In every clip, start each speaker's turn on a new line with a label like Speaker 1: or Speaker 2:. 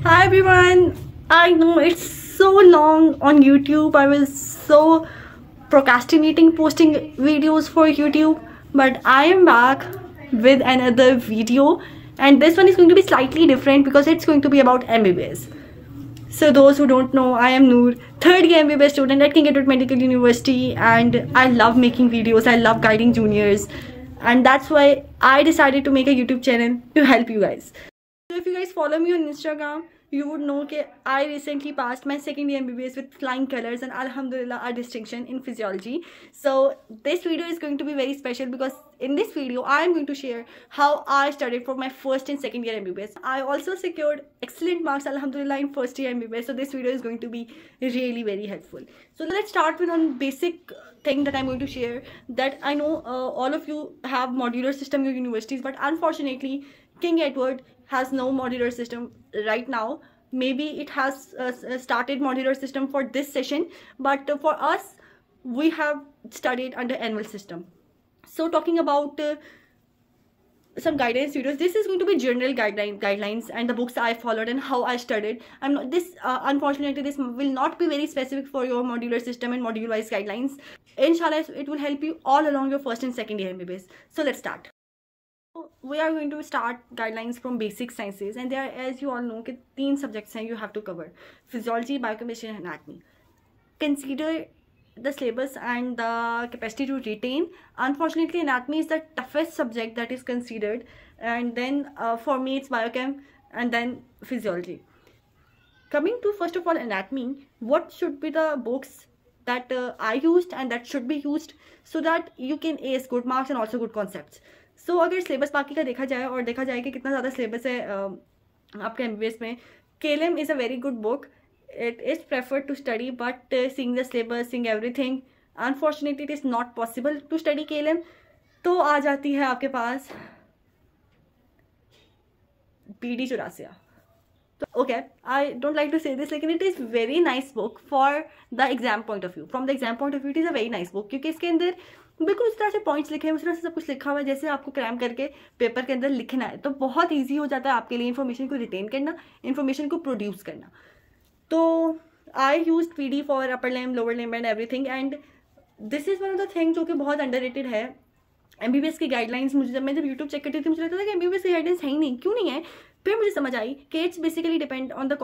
Speaker 1: Hi everyone. I know it's so long on YouTube. I was so procrastinating posting videos for YouTube, but I am back with another video, and this one is going to be slightly different because it's going to be about MBBS. So those who don't know, I am Noor, third year MBBS student at King Edward Medical University, and I love making videos. I love guiding juniors, and that's why I decided to make a YouTube channel to help you guys. So if you guys follow me on Instagram, you would know that I recently passed my second year MBBS with flying colors and Alhamdulillah a distinction in physiology. So this video is going to be very special because in this video I am going to share how I studied for my first and second year MBBS. I also secured excellent marks Alhamdulillah in first year MBBS. So this video is going to be really very helpful. So let's start with one basic thing that I'm going to share, that I know all of you have modular system in your universities, but unfortunately King Edward has no modular system right now. Maybe it has started modular system for this session, but for us we have studied under annual system. So talking about some guidance videos, this is going to be general guidelines and the books I followed and how I studied. I'm not this unfortunately this will not be very specific for your modular system and module wise guidelines. Inshallah it will help you all along your first and second year MBBS. So let's start. We are going to start guidelines from basic sciences, and there, as you all know, कि 3 subjects हैं you have to cover: physiology, biochemistry and anatomy. Consider the syllabus and the capacity to retain. Unfortunately, anatomy is the toughest subject that is considered, and then for me it's biochem and then physiology. Coming to first of all anatomy, what should be the books that I used and that should be used so that you can ace good marks and also good concepts. सो अगर syllabus बाकी का देखा जाए और देखा जाए कि कितना ज़्यादा सिलेबस है आपके MBBS में, KLM is a very good book. It is preferred to study, but seeing the syllabus, seeing everything, unfortunately it is not possible to study KLM. तो आ जाती है आपके पास BD चौरासिया. तो okay, I don't like to say this, लेकिन it is very nice book for the exam point of view. From the exam point of view it is a very nice book, क्योंकि इसके अंदर बिल्कुल उस तरह से points लिखे हैं, उस तरह से सब कुछ लिखा हुआ है जैसे आपको क्रैम करके पेपर के अंदर लिखना है. तो बहुत ईजी हो जाता है आपके लिए इन्फॉर्मेशन को रिटेन करना, इन्फॉर्मेशन को प्रोड्यूस करना. तो I use PD for upper limb, lower limb and everything, and this is one of the thing जो कि बहुत अंडररेटेड है. MBBS की गाइडलाइंस, मुझे जब यूट्यूब चेक करती थी मुझे लगता था कि MBBS की गाइडलाइंस है ही नहीं, क्यों नहीं है. फिर मुझे समझ आई कि it's basically depend on the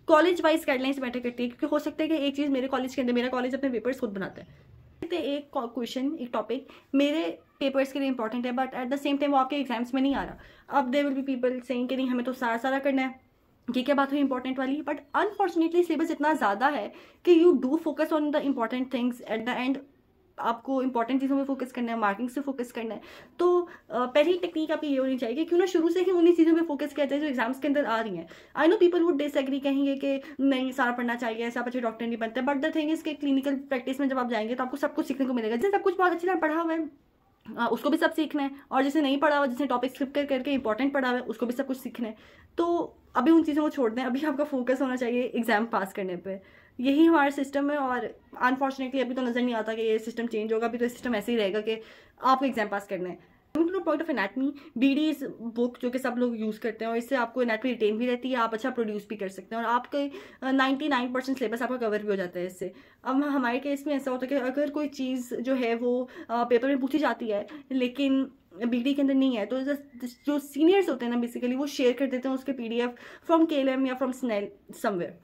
Speaker 1: college wise guidelines matter करती है, क्योंकि हो सकता है कि एक चीज़ मेरे कॉलेज के अंदर, मेरा कॉलेज अपने पेपर्स खुद बनाता है, एक क्वेश्चन, एक टॉपिक मेरे पेपर्स के लिए इंपॉर्टेंट है, but at the same time वो आपके एग्जाम्स में नहीं आ रहा. अब there will be people saying कि नहीं हमें तो सारा करना है. ये क्या बात हुई इंपॉर्टेंट वाली, बट अनफॉर्चुनेटली सिलेबस इतना ज़्यादा है कि you do focus on the important things. Eight the and आपको इंपॉर्टेंट चीज़ों पे फोकस करना है, मार्किंग से फोकस करना है. तो पहली टेक्निक आपकी ये होनी चाहिए कि क्यों ना शुरू से ही उन्हीं चीज़ों पे फोकस किया जाए जो एग्जाम्स के अंदर आ रही हैं. I know people would disagree, कहेंगे कि नहीं सारा पढ़ना चाहिए, सब अच्छे डॉक्टर नहीं बनते, बट द थिंग इज कि क्लिनिकल प्रैक्टिस में जब आप जाएंगे तो आपको सब कुछ सीखने को मिलेगा. जिसने सब कुछ बहुत अच्छी तरह पढ़ा हुआ है उसको भी सब सीखना है, और जिसने नहीं पढ़ा हुआ, जिसने टॉपिक स्किप करके इंपॉर्टेंट पढ़ा हुआ है उसको भी सब कुछ सीखना है. तो अभी उन चीज़ों को छोड़ दें, अभी आपका फोकस होना चाहिए एग्जाम पास करने पर. यही हमारा सिस्टम है, और अनफॉर्चुनेटली अभी तो नज़र नहीं आता कि ये सिस्टम चेंज होगा. अभी तो सिस्टम ऐसे ही रहेगा कि आपको एग्जाम पास करना है. Point of anatomy, BD is book जो कि सब लोग यूज़ करते हैं, और इससे आपको एनाटमी रिटेन भी रहती है, आप अच्छा प्रोड्यूस भी कर सकते हैं, और आपके 99% सिलेबस आपका कवर भी हो जाता है इससे. अब हमारे केस में ऐसा होता है कि अगर कोई चीज़ जो है वो पेपर में पूछी जाती है लेकिन BD के अंदर नहीं है, तो जो सीनियर्स होते हैं ना बेसिकली वो शेयर कर देते हैं उसके PDF फ्रॉम KLM या फ्रॉम स्नेल समवेयर.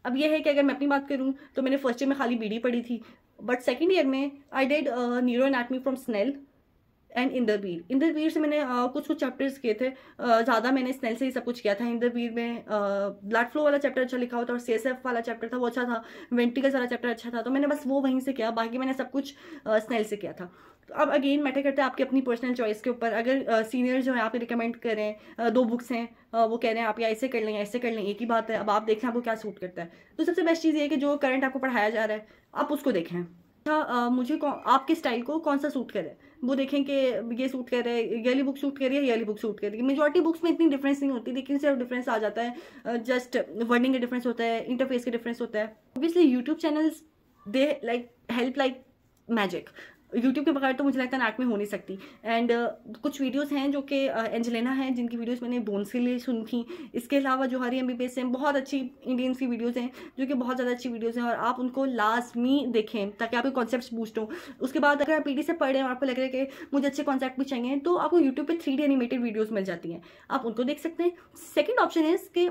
Speaker 1: अब यह है कि अगर मैं अपनी बात करूं तो मैंने फर्स्ट ईयर में खाली BD पढ़ी थी, बट सेकंड ईयर में I did neuro anatomy from Snell and Inderbir से मैंने कुछ चैप्टर्स किए थे. ज़्यादा मैंने स्नेल से ही सब कुछ किया था. इंदरवीर में ब्लड फ्लो वाला चैप्टर अच्छा लिखा हुआ था, और CSF वाला चैप्टर था वो अच्छा था, वेंट्रिकल्स वाला चैप्टर अच्छा था, तो मैंने बस वो वहीं से किया, बाकी मैंने सब कुछ स्नेल से किया था. तो अब अगेन मैटर करता है आपकी अपनी पर्सनल चॉइस के ऊपर. अगर सीनियर जो है आप रिकमेंड करें, 2 बुक्स हैं वो कह रहे हैं आप या ऐसे कर लें या ऐसे कर लें, एक ही बात है. अब आप देखें आपको क्या सूट करता है. तो सबसे बेस्ट चीज़ ये है कि जो करंट आपको पढ़ाया जा रहा है आप उसको देखें. मुझे आपके स्टाइल को कौन सा सूट करे वो देखें कि ये सूट कर रहा है, ये वाली बुक सूट कर रही है, ये वाली बुक सूट कर रही है. मेजॉरिटी बुक्स में इतनी डिफरेंस नहीं होती, लेकिन सिर्फ डिफरेंस आ जाता है, जस्ट वर्डिंग का डिफरेंस होता है, इंटरफेस का डिफरेंस होता है. Obviously YouTube channels they like help like magic. YouTube के बगैर तो मुझे लगता है एनाटमी हो नहीं सकती। एंड कुछ वीडियोस हैं जो कि एंजेलिना हैं जिनकी वीडियोस मैंने बोन्स के लिए सुनी थी। इसके अलावा जो हरी MBBS हैं, बहुत अच्छी इंडियंस की वीडियोस हैं जो कि बहुत ज़्यादा अच्छी वीडियोस हैं और आप उनको लाजमी देखें ताकि आपके कॉन्सेप्ट्स बूस्ट हो। उसके बाद अगर आप PD से पढ़ रहे हैं और आपको लग रहा है कि मुझे अच्छे कॉन्सेप्ट भी चाहिए तो आपको यूट्यूब पर 3D एनिमेटेड वीडियोज़ मिल जाती हैं, आप उनको देख सकते हैं। सेकेंड ऑप्शन है कि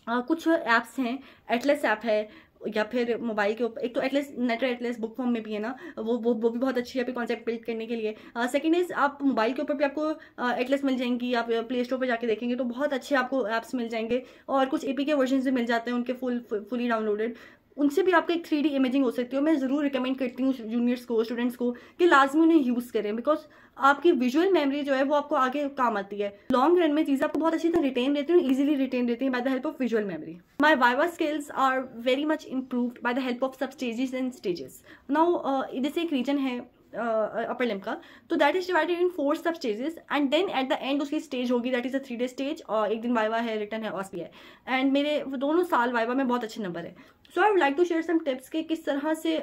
Speaker 1: कुछ ऐप्स हैं, एटलस ऐप है या फिर मोबाइल के ऊपर, एक तो एटलस नेटर एटलस बुक फॉर्म में भी है ना, वो भी बहुत अच्छी है आपके कॉन्सेप्ट बिल्ड करने के लिए। सेकंड इज आप मोबाइल के ऊपर भी आपको एटलस मिल जाएंगी, आप प्ले स्टोर पर जाके देखेंगे तो बहुत अच्छे आपको ऐप्स मिल जाएंगे और कुछ APK वर्जन भी मिल जाते हैं उनके फुली डाउनलोडेड, उनसे भी आपको एक 3D इमेजिंग हो सकती है। मैं ज़रूर रिकमेंड करती हूँ जूनियर्स को, स्टूडेंट्स को कि लाजमी उन्हें यूज़ करें बिकॉज आपकी विजुअल मेमोरी जो है वो आपको आगे काम आती है। लॉन्ग रन में चीज़ें आपको बहुत अच्छी तरह रिटेन रहती हैं, ईजिली रिटेन रहती हैं by the help of visual memory. My viva skills are very much improved by the help of sub stages and stages. Now जैसे एक रीजन है अपर लिम्ब का, तो that is divided in 4 sub stages and then at the end उसकी stage होगी that is a 3 day stage और एक दिन वाइवा है, रिटर्न है, ऑस्पी है। एंड मेरे दोनों साल वाइवा में बहुत अच्छे नंबर है। So I would like to share some tips कि किस तरह से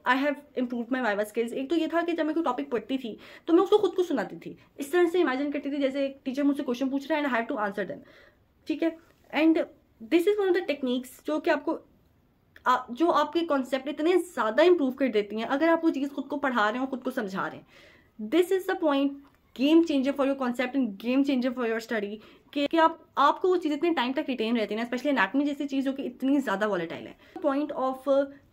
Speaker 1: I have improve my viva skills. एक तो ये था कि जब मैं कोई टॉपिक पढ़ती थी तो मैं उसको खुद को सुनाती थी, इस तरह से इमेजिन करती थी जैसे एक टीचर मुझसे क्वेश्चन पूछ रहा है and I have to answer them, ठीक है। And this is one of the techniques जो कि आपको जो आपके कॉन्सेप्ट इतने ज़्यादा इंप्रूव कर देती हैं अगर आप वो चीज़ खुद को पढ़ा रहे हैं और खुद को समझा रहे हैं। This is the point, game changer for your concept end game changer for your study कि आपको वो चीज़ इतने टाइम तक रिटेन रहती है ना, स्पेशली एनाटमी जैसी चीज़ जो कि इतनी ज़्यादा वॉलेटाइल है। पॉइंट ऑफ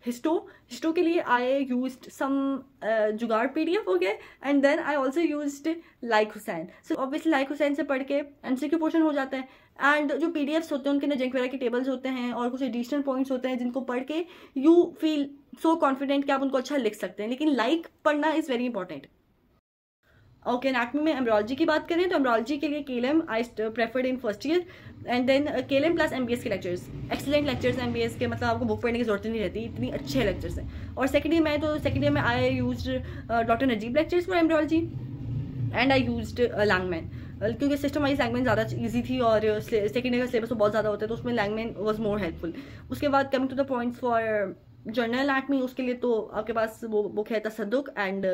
Speaker 1: हिस्टो के लिए I used some jugaad PDF, okay, and then I also used like Hussain. So obviously like Hussain से पढ़ के MCQ पोर्शन हो जाता है एंड जो PDFs होते हैं उनके अंदर जंक वगैरह के टेबल्स होते हैं और कुछ एडिशनल पॉइंट्स होते हैं जिनको पढ़ के यू फील सो कॉन्फिडेंट कि आप उनको अच्छा लिख सकते हैं। लेकिन लाइक पढ़ना is very important. Okay, anatomy में एम्ब्रोलॉजी की बात करें तो एम्ब्रोलॉजी के लिए KLM I preferred in first year and then KLM plus MBS के लेक्चर्स, एक्सीलेंट लेक्चर्स MBS के, मतलब आपको बुक पढ़ने की जरूरत नहीं रहती, इतनी अच्छे लेक्चर्स हैं। और सेकेंड ईयर में I used doctor Najeeb lectures for embryology and I used Langman क्योंकि सिस्टम वाइज लैंगमैन ज़्यादा ईजी थी और सेकेंड ईयर का सिलेबस तो बहुत ज़्यादा होता है तो उसमें लैंगमैन वॉज मोर हेल्पफुल। उसके बाद coming to the points for general anatomy, उसके लिए तो आपके पास वो बुक है तसद्दुक एंड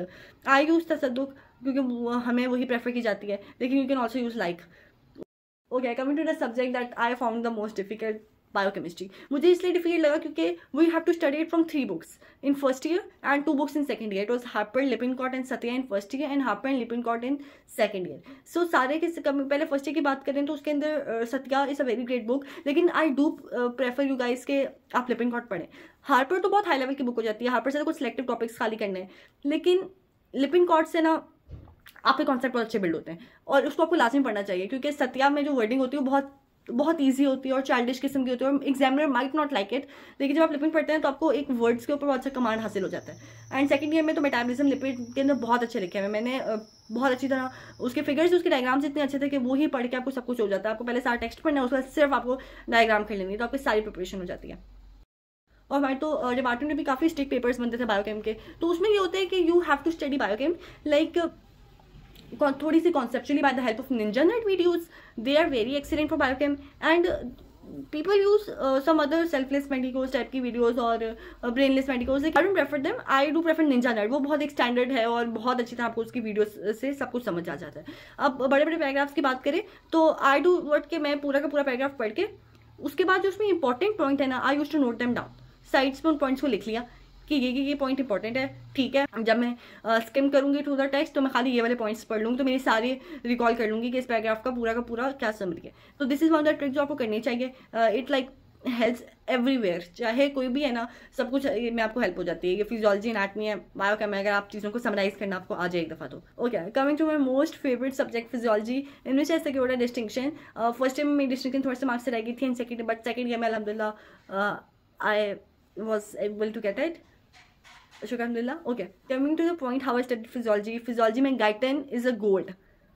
Speaker 1: आई यूज तसद्दुक क्योंकि हमें वही प्रेफर की जाती है, लेकिन you can also use like. Okay, coming to the subject that I found the most difficult, biochemistry. मुझे इसलिए डिफिकल्ट लगा क्योंकि we have to study it from 3 books in first year and 2 books in second year. It was Harper, Lippincott and Satya in first year and Harper and Lippincott in second year. So सारे के पहले first year की बात करें तो उसके अंदर Satya is a very great book, लेकिन I do prefer you guys के आप लिपिनकॉट पढ़ें। हार्पर तो बहुत हाई लेवल की बुक हो जाती है, हार्पर से तो कुछ सिलेक्टिव टॉपिक्स खाली करने हैं, लेकिन लिपिनकॉट से ना आपके कॉन्सेप्ट बहुत अच्छे बिल्ड होते हैं और उसको आपको लाजमी पढ़ना चाहिए क्योंकि सत्या में जो वर्डिंग होती है वो बहुत ईजी होती है और चाइल्डिश किस्म की होती है और examiner might not like it, लेकिन जब आप लिपिड पढ़ते हैं तो आपको एक वर्ड्स के ऊपर बहुत अच्छा कमांड हासिल हो जाता है। एंड सेकंड ईयर में तो मेटाबॉलिज्म लिपिड के अंदर बहुत अच्छे लिखे हैं, मैंने बहुत अच्छी तरह उसके फिगर्स, उसके डायग्राम्स इतने अच्छे थे कि वो ही पढ़ के आपको सब कुछ हो जाता है। आपको पहले सारा टेक्स्ट पढ़ना है, उसके बाद सिर्फ आपको डायग्राम कर लेनी है तो आपकी सारी प्रिपरेशन हो जाती है। और हमारे तो डिपार्टमेंट में भी काफ़ी स्ट्रिक्ट पेपर्स बनते थे बायोकेम के, तो उसमें ये होता है कि you have to study biochem like थोड़ी सी conceptually by the help of Ninja Nerd videos, they are very excellent for biochem and people use some other selfless medicos type की वीडियोज और brainless medicos. I don't prefer them, I do prefer Ninja Nerd, वो बहुत एक standard है और बहुत अच्छी तरह आपको उसकी वीडियोस से सब कुछ समझ आ जाता है। अब बड़े बड़े पैराग्राफ्स की बात करें तो आई डू वर्ड के मैं पूरा का पूरा पैराग्राफ पढ़ के उसके बाद जो उसमें इंपॉर्टेंट पॉइंट है ना, I use to note them down, sides पे उन पॉइंट्स को लिख लिया कि ये पॉइंट इंपॉर्टेंट है, ठीक है। जब मैं स्किम करूंगी थ्रू द टेक्स्ट तो मैं खाली ये वाले पॉइंट्स पढ़ लूँगी तो मेरी सारी रिकॉल कर लूँगी कि इस पैराग्राफ का पूरा क्या समरी है। तो this is one of the trick जो आपको करनी चाहिए। इट लाइक हेल्प्स एवरीवेयर, चाहे कोई भी है ना, सब कुछ में आपको हेल्प हो जाती है। ये फिजियोलॉजी, एनाटमी है, बायोकेम है, अगर आप चीज़ों को समराइज करना आपको आ जाए एक दफ़ा तो। Okay, coming to my most favourite subject physiology, in which I secured a distinction. First year में मेरी डिस्टिंक्शन थोड़े से मार्क्स से रह गई थी एंड सेकंड ईयर में अल्हम्दुलिल्लाह I was able to get it, शुक्रिया। Okay, coming to the point how I study physiology. Physiology में Guyton is a gold,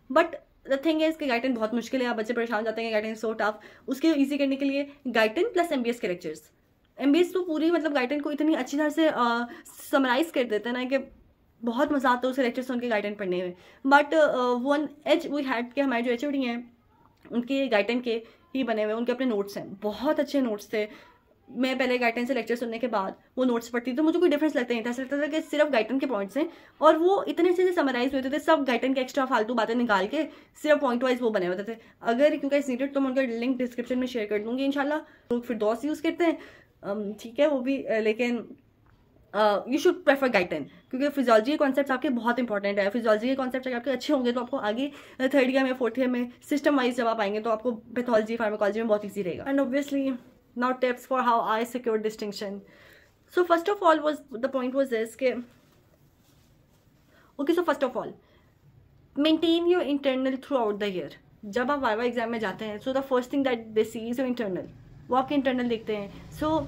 Speaker 1: but the thing है इसके गाइटन बहुत मुश्किल है, आप बच्चे परेशान जाते हैं, गाइटन सो टफ। उसके ईजी करने के लिए गाइटन प्लस MBS के लेक्चर्स, MBS तो पूरी मतलब गाइटन को इतनी अच्छी तरह से समराइज कर देते हैं ना कि बहुत मजा आता है उसके लेक्चर सुन के गाइटन पढ़ने में। But one as we had के हमारे जो HOD हैं उनके गाइटन के ही बने हुए, उनके अपने नोट्स हैं, बहुत अच्छे नोट्स थे। मैं पहले गाइडन से लेक्चर सुनने के बाद वो नोट्स पढ़ती तो मुझे कोई डिफरेंस लगता नहीं था। ऐसा लगता था कि सिर्फ गाइडन के पॉइंट्स हैं और वो इतने अच्छे से समराइज होते थे, सब गाइडन के एक्स्ट्रा फालतू बातें निकाल के सिर्फ पॉइंट वाइज वो बने होते थे। अगर क्योंकि इस नीडेड तो मैं उनका लिंक डिस्क्रिप्शन में शेयर कर दूंगी इंशाल्लाह। लोग फिर डॉस यूज़ करते हैं, ठीक है वो भी, लेकिन यू शुड प्रेफर गाइडन, क्योंकि फिजियोलॉजी के कॉन्सेप्ट्स आपके बहुत इंपॉर्टेंट है। फिजियोलॉजी के कॉन्सेप्ट्स अगर आपके अच्छे होंगे तो आपको आगे थर्ड ईयर में फोर्थ ईयर में सिस्टम वाइज जब आप आएंगे तो आपको पैथोलॉजी फार्माकोलॉजी में बहुत ईजी रहेगा। And obviously now tips for how I secure distinction. So first of all was the point was this के okay, so first of all maintain your internal throughout the year. जब आप viva exam में जाते हैं, so the first thing that they see is your internal, वो आपके internal देखते हैं। So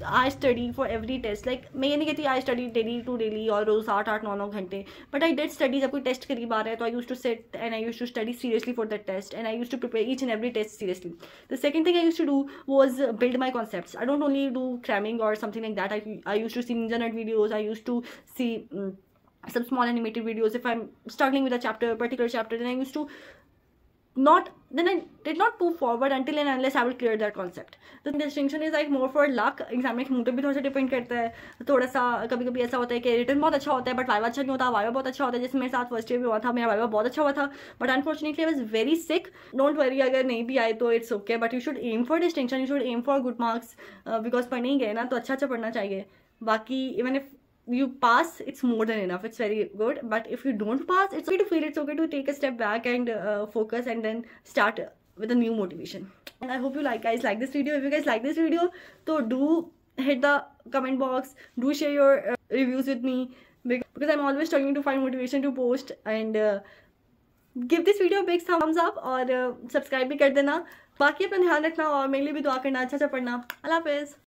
Speaker 1: I study for every test, like मैं ये नहीं कहती I study daily to daily और रोज 8-8-9-9 घंटे, बट आई डिड स्टडी। जब कोई टेस्ट करीब आ रहा है तो I use to sit and I use to study seriously for that test and I use to prepare each and every test seriously. The second thing I use to do was build my concepts. I don't only do cramming or something like that. I used to see ninja nerd videos. I used to see some small animated videos. If I'm struggling with a chapter, a particular chapter, then I used to I did not move forward until and unless I will clear that concept. The distinction is like more for luck. Exam में मुझे भी थोड़ा सा depend करता है, थोड़ा सा कभी कभी ऐसा होता है कि रिटर्न बहुत अच्छा होता है बट वाइवा अच्छा नहीं होता, वाइवा बहुत अच्छा होता है। जैसे मेरे साथ फर्स्ट ईयर में हुआ था, मेरा वाइवा बहुत अच्छा हुआ था but unfortunately I was very sick. Don't worry, अगर नहीं भी आए तो it's okay, but you should aim for distinction, you should aim for good marks, because पढ़ने ही गए ना तो अच्छा पढ़ना चाहिए। बाकी even if you pass, it's more than enough, it's very good. But if you don't pass, it's okay to feel, it's okay to take a step back and focus and then start with a new motivation. And I hope you guys like this video. If you guys like this video, so do hit the comment box, do share your reviews with me, because I'm always struggling to find motivation to post. And give this video a big thumbs up और subscribe भी कर देना। बाकी अपना ध्यान रखना और मेरे लिए भी दुआ करना, अच्छा पढ़ना। अल्लाह हाफिज़।